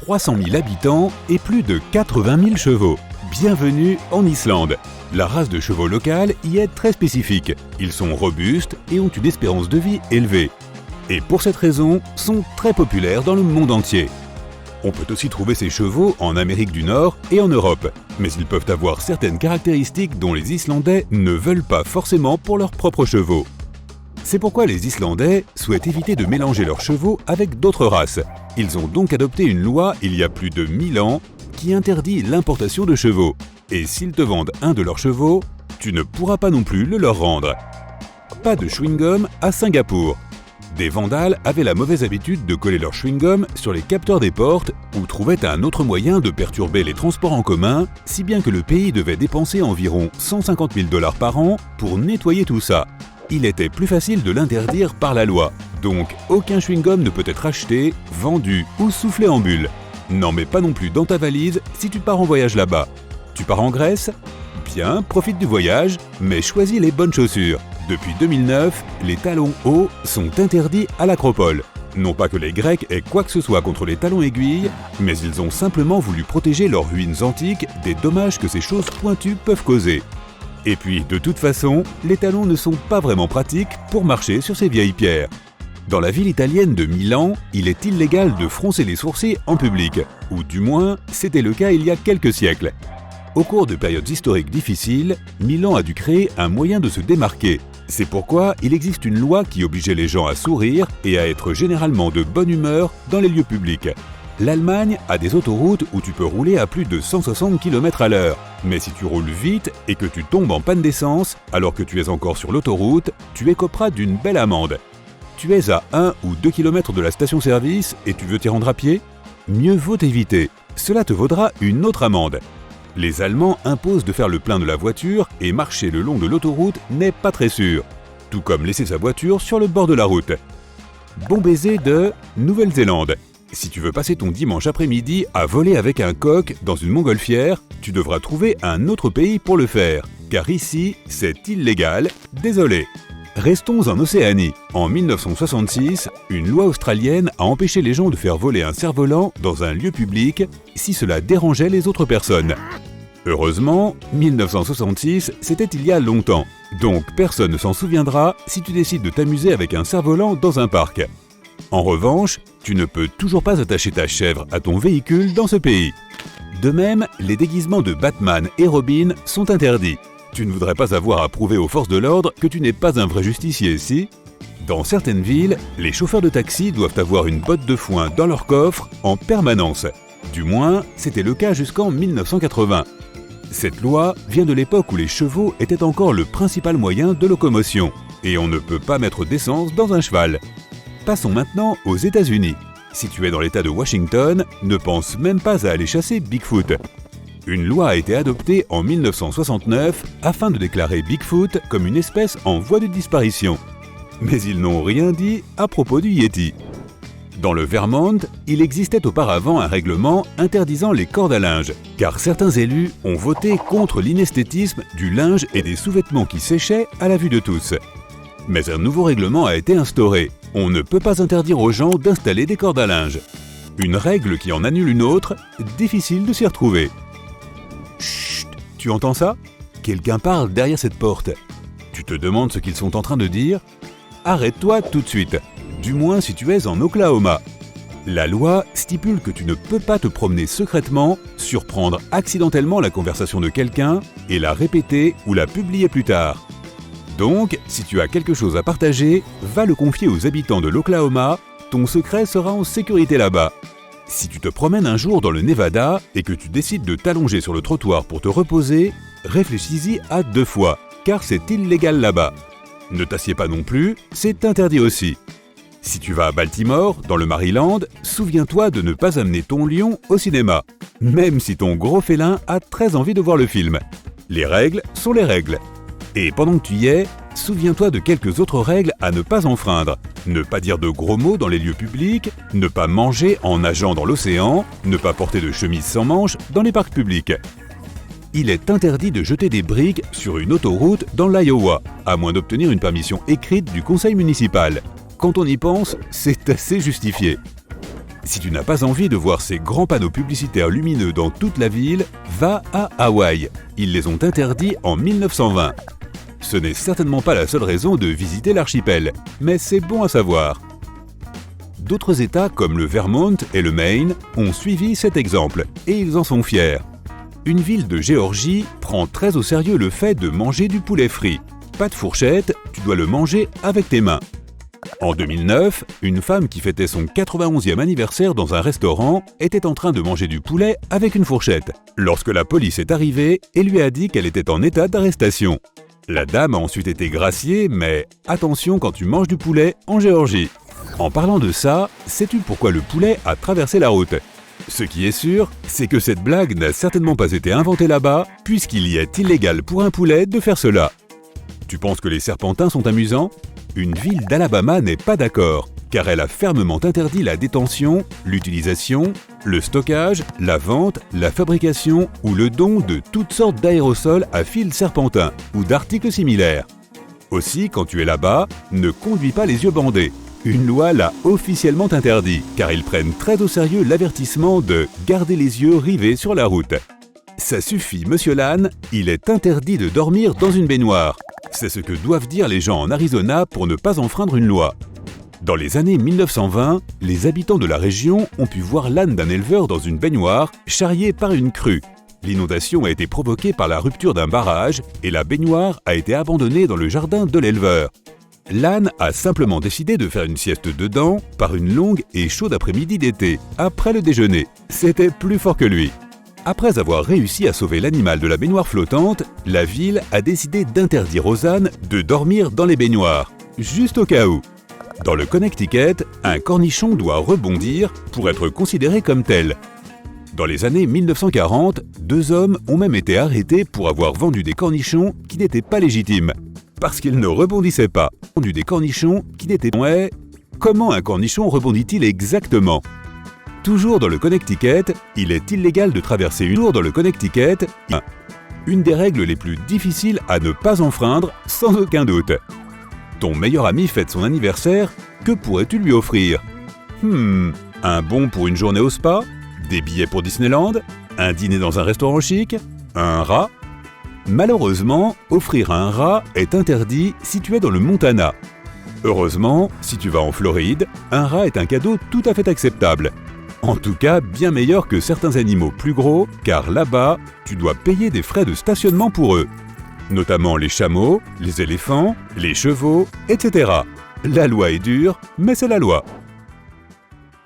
300 000 habitants et plus de 80 000 chevaux. Bienvenue en Islande. La race de chevaux locale y est très spécifique. Ils sont robustes et ont une espérance de vie élevée. Et pour cette raison, sont très populaires dans le monde entier. On peut aussi trouver ces chevaux en Amérique du Nord et en Europe, mais ils peuvent avoir certaines caractéristiques dont les Islandais ne veulent pas forcément pour leurs propres chevaux. C'est pourquoi les Islandais souhaitent éviter de mélanger leurs chevaux avec d'autres races. Ils ont donc adopté une loi il y a plus de 1000 ans qui interdit l'importation de chevaux. Et s'ils te vendent un de leurs chevaux, tu ne pourras pas non plus le leur rendre. Pas de chewing-gum à Singapour. Des vandales avaient la mauvaise habitude de coller leur chewing-gum sur les capteurs des portes ou trouvaient un autre moyen de perturber les transports en commun, si bien que le pays devait dépenser environ 150 000 $ par an pour nettoyer tout ça. Il était plus facile de l'interdire par la loi, donc aucun chewing-gum ne peut être acheté, vendu ou soufflé en bulle. N'en mets pas non plus dans ta valise si tu pars en voyage là-bas. Tu pars en Grèce ? Bien, profite du voyage, mais choisis les bonnes chaussures. Depuis 2009, les talons hauts sont interdits à l'Acropole. Non pas que les Grecs aient quoi que ce soit contre les talons aiguilles, mais ils ont simplement voulu protéger leurs ruines antiques des dommages que ces choses pointues peuvent causer. Et puis, de toute façon, les talons ne sont pas vraiment pratiques pour marcher sur ces vieilles pierres. Dans la ville italienne de Milan, il est illégal de froncer les sourcils en public, ou du moins, c'était le cas il y a quelques siècles. Au cours de périodes historiques difficiles, Milan a dû créer un moyen de se démarquer. C'est pourquoi il existe une loi qui obligeait les gens à sourire et à être généralement de bonne humeur dans les lieux publics. L'Allemagne a des autoroutes où tu peux rouler à plus de 160 km/h. Mais si tu roules vite et que tu tombes en panne d'essence alors que tu es encore sur l'autoroute, tu écoperas d'une belle amende. Tu es à 1 ou 2 km de la station-service et tu veux t'y rendre à pied ? Mieux vaut éviter. Cela te vaudra une autre amende. Les Allemands imposent de faire le plein de la voiture et marcher le long de l'autoroute n'est pas très sûr. Tout comme laisser sa voiture sur le bord de la route. Bon baiser de Nouvelle-Zélande. Si tu veux passer ton dimanche après-midi à voler avec un coq dans une montgolfière, tu devras trouver un autre pays pour le faire. Car ici, c'est illégal, désolé. Restons en Océanie. En 1966, une loi australienne a empêché les gens de faire voler un cerf-volant dans un lieu public si cela dérangeait les autres personnes. Heureusement, 1966, c'était il y a longtemps. Donc personne ne s'en souviendra si tu décides de t'amuser avec un cerf-volant dans un parc. En revanche, tu ne peux toujours pas attacher ta chèvre à ton véhicule dans ce pays. De même, les déguisements de Batman et Robin sont interdits. Tu ne voudrais pas avoir à prouver aux forces de l'ordre que tu n'es pas un vrai justicier, si ? Dans certaines villes, les chauffeurs de taxi doivent avoir une botte de foin dans leur coffre en permanence. Du moins, c'était le cas jusqu'en 1980. Cette loi vient de l'époque où les chevaux étaient encore le principal moyen de locomotion, et on ne peut pas mettre d'essence dans un cheval. Passons maintenant aux États-Unis. Si tu es dans l'État de Washington, ne pense même pas à aller chasser Bigfoot. Une loi a été adoptée en 1969 afin de déclarer Bigfoot comme une espèce en voie de disparition. Mais ils n'ont rien dit à propos du Yéti. Dans le Vermont, il existait auparavant un règlement interdisant les cordes à linge, car certains élus ont voté contre l'inesthétisme du linge et des sous-vêtements qui séchaient à la vue de tous. Mais un nouveau règlement a été instauré. On ne peut pas interdire aux gens d'installer des cordes à linge. Une règle qui en annule une autre, difficile de s'y retrouver. Chut, tu entends ça ? Quelqu'un parle derrière cette porte. Tu te demandes ce qu'ils sont en train de dire ? Arrête-toi tout de suite, du moins si tu es en Oklahoma. La loi stipule que tu ne peux pas te promener secrètement, surprendre accidentellement la conversation de quelqu'un et la répéter ou la publier plus tard. Donc, si tu as quelque chose à partager, va le confier aux habitants de l'Oklahoma, ton secret sera en sécurité là-bas. Si tu te promènes un jour dans le Nevada et que tu décides de t'allonger sur le trottoir pour te reposer, réfléchis-y à 2 fois, car c'est illégal là-bas. Ne t'assieds pas non plus, c'est interdit aussi. Si tu vas à Baltimore, dans le Maryland, souviens-toi de ne pas amener ton lion au cinéma, même si ton gros félin a très envie de voir le film. Les règles sont les règles. Et pendant que tu y es, souviens-toi de quelques autres règles à ne pas enfreindre. Ne pas dire de gros mots dans les lieux publics, ne pas manger en nageant dans l'océan, ne pas porter de chemise sans manches dans les parcs publics. Il est interdit de jeter des briques sur une autoroute dans l'Iowa, à moins d'obtenir une permission écrite du conseil municipal. Quand on y pense, c'est assez justifié. Si tu n'as pas envie de voir ces grands panneaux publicitaires lumineux dans toute la ville, va à Hawaï. Ils les ont interdits en 1920. Ce n'est certainement pas la seule raison de visiter l'archipel, mais c'est bon à savoir. D'autres États comme le Vermont et le Maine ont suivi cet exemple, et ils en sont fiers. Une ville de Géorgie prend très au sérieux le fait de manger du poulet frit. Pas de fourchette, tu dois le manger avec tes mains. En 2009, une femme qui fêtait son 91e anniversaire dans un restaurant était en train de manger du poulet avec une fourchette, lorsque la police est arrivée et lui a dit qu'elle était en état d'arrestation. La dame a ensuite été graciée, mais attention quand tu manges du poulet en Géorgie. En parlant de ça, sais-tu pourquoi le poulet a traversé la route? Ce qui est sûr, c'est que cette blague n'a certainement pas été inventée là-bas, puisqu'il y est illégal pour un poulet de faire cela. Tu penses que les serpentins sont amusants? Une ville d'Alabama n'est pas d'accord, car elle a fermement interdit la détention, l'utilisation, le stockage, la vente, la fabrication ou le don de toutes sortes d'aérosols à fil serpentin ou d'articles similaires. Aussi, quand tu es là-bas, ne conduis pas les yeux bandés. Une loi l'a officiellement interdit, car ils prennent très au sérieux l'avertissement de « garder les yeux rivés sur la route ». Ça suffit, monsieur Lan, il est interdit de dormir dans une baignoire. C'est ce que doivent dire les gens en Arizona pour ne pas enfreindre une loi. Dans les années 1920, les habitants de la région ont pu voir l'âne d'un éleveur dans une baignoire, charrié par une crue. L'inondation a été provoquée par la rupture d'un barrage et la baignoire a été abandonnée dans le jardin de l'éleveur. L'âne a simplement décidé de faire une sieste dedans par une longue et chaude après-midi d'été, après le déjeuner. C'était plus fort que lui. Après avoir réussi à sauver l'animal de la baignoire flottante, la ville a décidé d'interdire aux ânes de dormir dans les baignoires, juste au cas où. Dans le Connecticut, un cornichon doit rebondir pour être considéré comme tel. Dans les années 1940, 2 hommes ont même été arrêtés pour avoir vendu des cornichons qui n'étaient pas légitimes, parce qu'ils ne rebondissaient pas. Vendu des cornichons qui n'étaient pas... Ouais, comment un cornichon rebondit-il exactement? Toujours dans le Connecticut, il est illégal de traverser une tour dans le Connecticut. Une des règles les plus difficiles à ne pas enfreindre, sans aucun doute. Ton meilleur ami fête son anniversaire, que pourrais-tu lui offrir? Un bon pour une journée au spa? Des billets pour Disneyland? Un dîner dans un restaurant chic? Un rat? Malheureusement, offrir un rat est interdit si tu es dans le Montana. Heureusement, si tu vas en Floride, un rat est un cadeau tout à fait acceptable. En tout cas, bien meilleur que certains animaux plus gros, car là-bas, tu dois payer des frais de stationnement pour eux. Notamment les chameaux, les éléphants, les chevaux, etc. La loi est dure, mais c'est la loi.